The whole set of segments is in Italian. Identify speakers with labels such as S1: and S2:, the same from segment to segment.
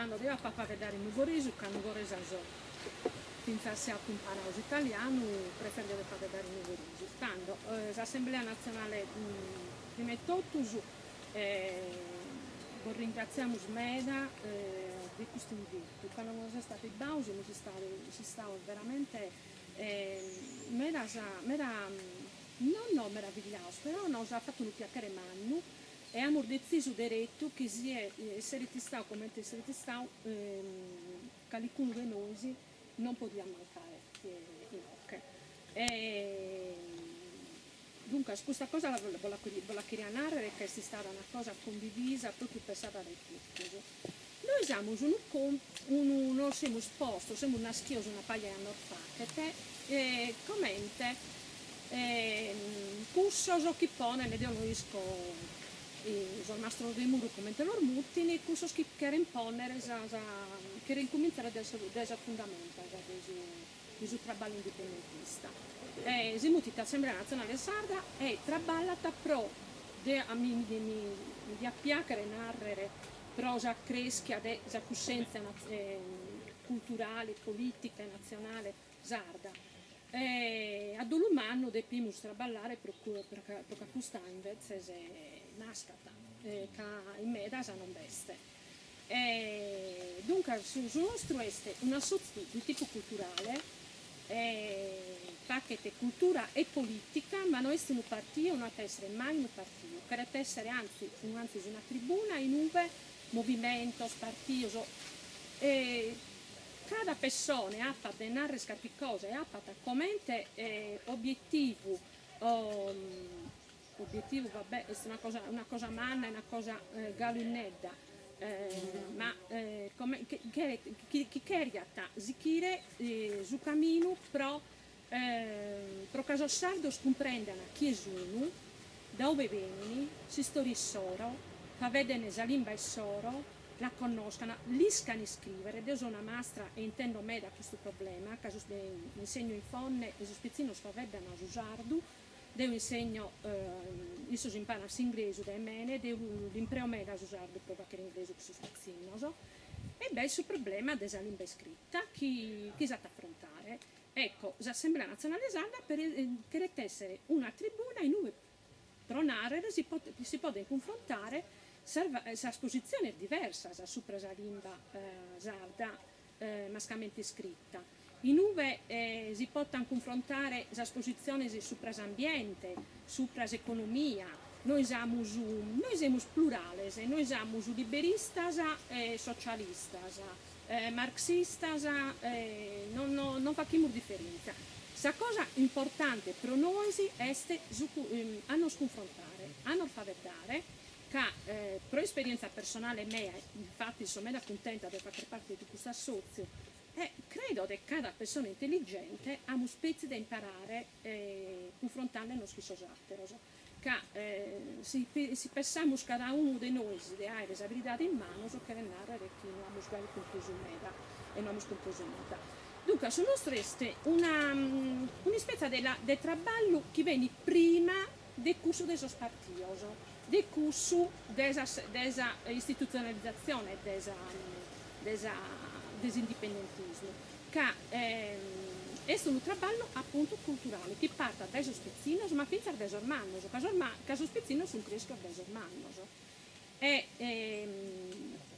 S1: quando deve far vedere il nugoreso, che non vorrei finché si impara l'italiano, preferisco far vedere il nugoreso. Quando l'Assemblea Nazionale prima di tutto ringraziamo Smeda di questo invito. Quando siamo stati in Bausi si stava veramente mera non meraviglioso, però ci ha fatto un piacere magno e abbiamo deciso diretto che si è stato come è stato qualcuno di noi non poteva mancare in ocche. Dunque, questa cosa la queria narrare che è stata una cosa condivisa proprio pensata da tutti. Noi siamo non siamo esposti, siamo una schiosa, una paglia di orfacchete, commente, cursos che pone, ne devono isco sul mastro dei muro come te loro muttini, cursos che imponere, che ricominciare da fondamenta, del traballo indipendentista. Siamo tutti Assemblea Nazionale Sarda e traballata pro di appiacere e narrare prosa creschia della coscienza culturale, politica, nazionale sarda. Ad un anno dobbiamo traballare per questa invece nascata, che in media non veste. Dunque, sul nostro è una sostanza di tipo culturale, perché cultura e politica, ma non è un partito, non deve essere mai un partito, deve essere anzi una tribuna in un movimento, partito. Cada persona ha fatto denare scapi cose, ha fatto come obiettivo, vabbè, è una cosa manna, una cosa galinedda, ma chi chiariata zikire su cammino pro caso sardo scomprendano chi sono, da dove vengono, si storie soro, fa vedere la lingua e soro, la conoscano, liscano scrivere, io sono una mastra e intendo me da questo problema, che insegno in fonne e sospizzino sfaveddano a usardu, io insegno, io si impara l'inglese da mene, io l'impreo me da usardu proprio che l'inglese che si spazzino, e beh, il problema della lingua scritta, chi sa affrontare? Ecco, l'Assemblea Nazionale Sarda per essere una tribuna in cui tronare si può confrontare la posizione è diversa su la lingua sarda mascamente scritta. In uve si possono confrontare la posizione su l'ambiente, su l'economia. Noi siamo plurali, noi siamo liberistas e socialistas, marxistas, non facciamo differenza. La cosa importante per noi è a non confrontare, a non far vedere che per esperienza personale mia, infatti sono contenta di fare parte di questo assozio, credo che cada persona intelligente ha un spezzo da imparare confrontando i nostri soggetti, che si pensiamo cada uno di noi di avere le abilità in mano, che narrare che non abbiamo sbagliato conclusione e non abbiamo conclusione. Dunque, sul nostro è una specie di traballo che viene prima del corso dello spartioso, del corso della istituzionalizzazione dell'indipendentismo, che è un traballo appunto culturale che parte dai spezzinos ma fino a dai ormannos, che i spezzinos sono crescono dai ormannos. Ed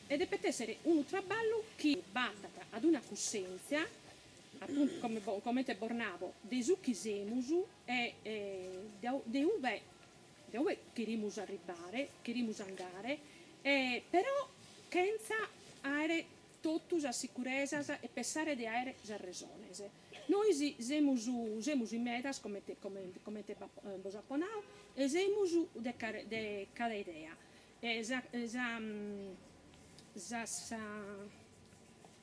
S1: deve essere un traballo che batta ad una coscienza appunto come te bornavo dei succhisemus e dove queremos arrivare, queremos andare, però senza avere tutte le sicurezze e pensare di avere le ragioni. Noi siamo in metas come te Bosaponau e siamo di cada idea.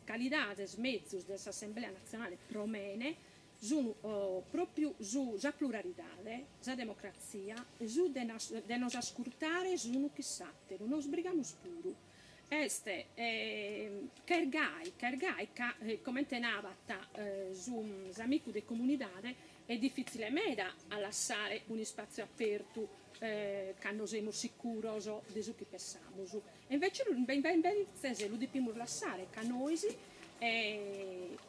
S1: Qualità dei mezzi dell'Assemblea Nazionale promene sono proprio sulla pluralità, sulla democrazia, su de nos ascoltare sono chissà, non sbrighiamo spuro. Este Kergai, come tenava su amico di comunità, è difficile meda a lasciare un spazio aperto che non siamo sicuri di ciò che pensiamo. E invece lo dobbiamo lasciare, che noi,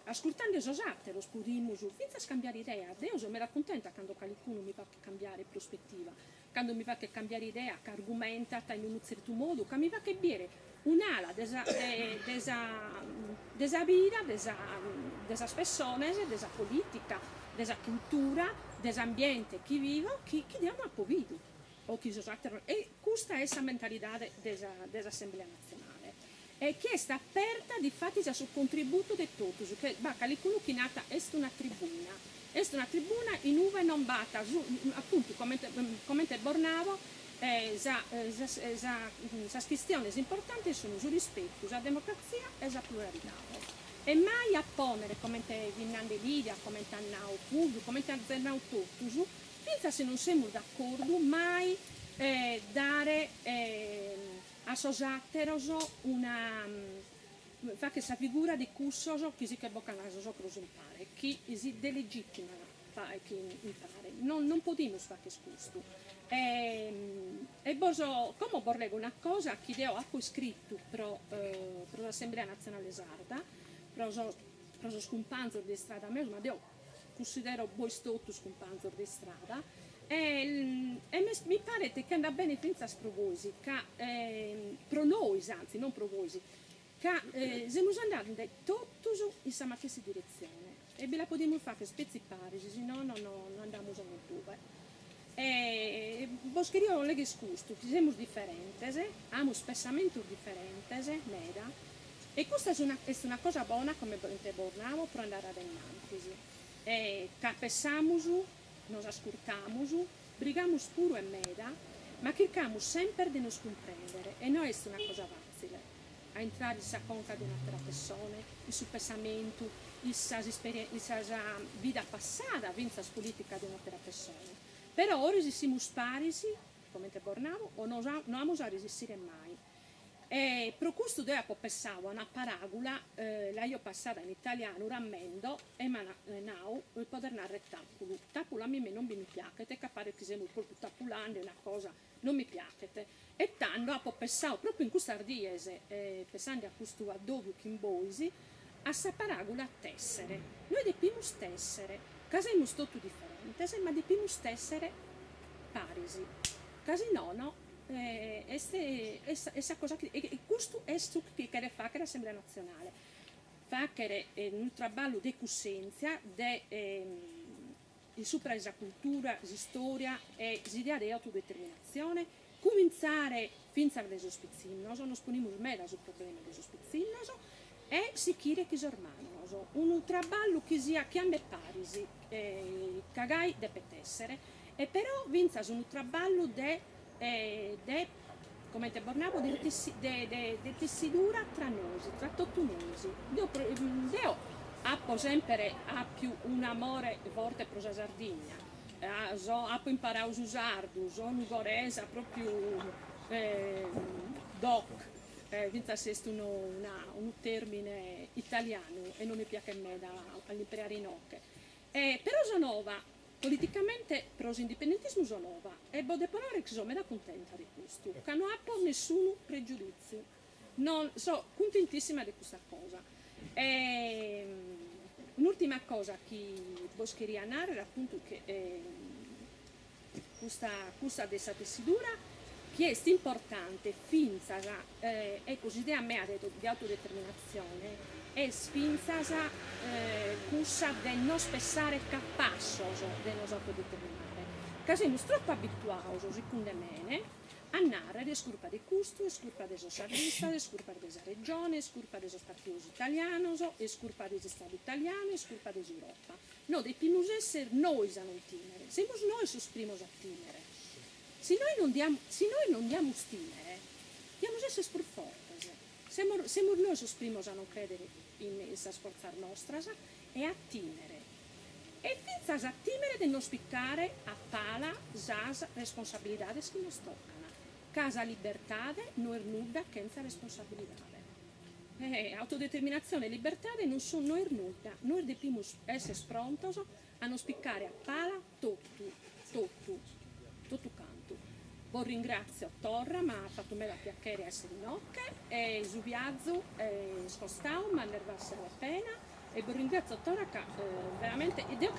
S1: ascoltando le altre, lo spudimmo, senza scambiare idea. Io sono contenta quando qualcuno mi fa cambiare prospettiva, quando mi fa cambiare idea, che argomenta in un certo modo, che mi fa capire un'ala della vita, delle persone, della politica, della cultura, dell'ambiente che vivono, che diamo a Covid. E questa è la mentalità dell'Assemblea nazionale, che è aperta di fatti sul contributo di tutti, che qualcuno che è nata è una tribuna in uva non bata, appunto come Bornavo, le questioni importanti sono il rispetto, la democrazia e la pluralità. E mai a ponere, come Vinnande Lidia, come Annao Pug, come Annao Totus, senza se non siamo d'accordo, mai dare a Sosateroso una fa che sa figura di cussoso che si che bocca naso cosa impare, chi si delegittima chi impare. Non possiamo fare che scusto. E boso, come vorrei una cosa che io ho scritto per l'Assemblea Nazionale Sarda, per lo scompanzo di strada mesmo, ma io considero voi tutti scompanzo di strada, e mi pare che andrà bene senza sprovosi, che pro noi, anzi non pro voi, che siamo andati tutti in questa stessa direzione e ve la possiamo fare che spezzi pari, se no non andiamo a dove. E boscheria non è che scusto, siamo differenti, abbiamo spessamento differenti, meda, e questa è una cosa buona come Bornavo per andare avanti. Capessamo, nos ascoltiamo, brigamo puro e meda, ma cerchiamo sempre di non comprendere, e non è una cosa facile a entrare in conca di un'altra persona, il suo pensamento, la vita passata, la politica di un'altra persona. Però ora siamo sparisi, come te Bornavo, o non abbiamo a resistere mai. E per questo io pensavo a una parabola, la io passata in italiano, rammendo, e now il poter narrare tapulo. Tapulo a me non mi piace, che pare che siamo proprio tapulando, è una cosa, non mi piace. E tanto ho pensato proprio in questa ardiese, pensando a questo addobio che in boisi, a sta parabola tessere. Noi dobbiamo tessere, che siamo tutti differenti, ma dobbiamo tessere parisi. Casi no. Essa cosa e questo è ciò che deve fare l'Assemblea Nazionale, fare un traballo di coscienza, di sopra la cultura, la storia e l'idea di autodeterminazione, cominciare finza le sospizzino, non sponiamo meno sul problema dei sospizzino e si chiede che sormano, un traballo che sia chiambe parisi, cagai de petessere, e però vinza un traballo come te Bornavo, di tessidura tra noi, tra tutti noi. Io ho sempre più un amore forte per la Sardegna, ho imparato a usarlo, sono un goresa proprio doc, se è un termine italiano e non mi piace a me all'imperare in ocche. Però sono politicamente pro l'indipendentismo sono nova e devo dire che sono contenta di questo, che non ho nessun pregiudizio, sono contentissima di questa cosa. Un'ultima cosa che boscheria narrare era appunto che questa dessa tessidura che è importante finza è così a me ha detto di autodeterminazione è finza cussa del non spessare capassoso del non autodeterminare che siamo troppo abituati secondo me a narrare scurpa di custo, scurpa dei socialisti, scurpa della regione, scurpa dei partiti italiani, scurpa degli stati italiani, scurpa dell'Europa. No, dobbiamo essere noi a non timere, siamo noi che primi a timere. Se noi non diamo stimere, diamo essere sforforti. Siamo noi che primi a non credere in questa sforza nostra e a timere. E senza a timere di non spiccare a pala le responsabilità che ci toccano. Casa libertà non è nulla senza responsabilità. Autodeterminazione e libertà non sono noi nulla. Noi dobbiamo essere pronti a non spiccare a pala tutto canto. Vi ringrazio a Torra, ma ha fatto me la piacere essere in ocche, e Zubiazzo, scostau, ma ne valse la pena, e vi ringrazio a Torra che veramente, ed io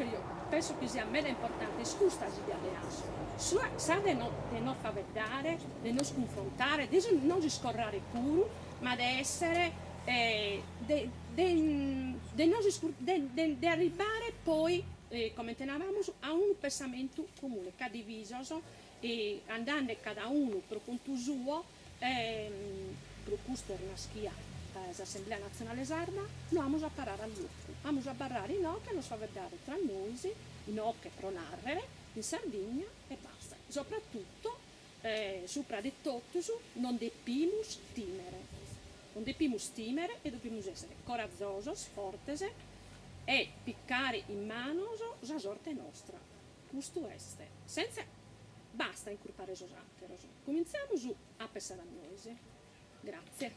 S1: penso che sia meno importante, scusa di alleanza, sa di non far vedere, di non sconfrontare, di non scorrere puro, ma di essere, di arrivare poi, come tenevamo, a un pensamento comune, che diviso, e andando cada uno per conto suo, per questo una schia l'Assemblea Nazionale Sarda, noi vamos a parlare all'occhio, vamos a parlare in occhio, non so vedere tra noi, in occhio pro narrere, in Sardegna e basta. Soprattutto, sopra di tutto, non dobbiamo timere e dobbiamo essere coraggiosi, forti e piccare in mano la sorte nostra. Questo è, senza basta incurpare esos altros. Cominciamo a pensare a noi. Grazie.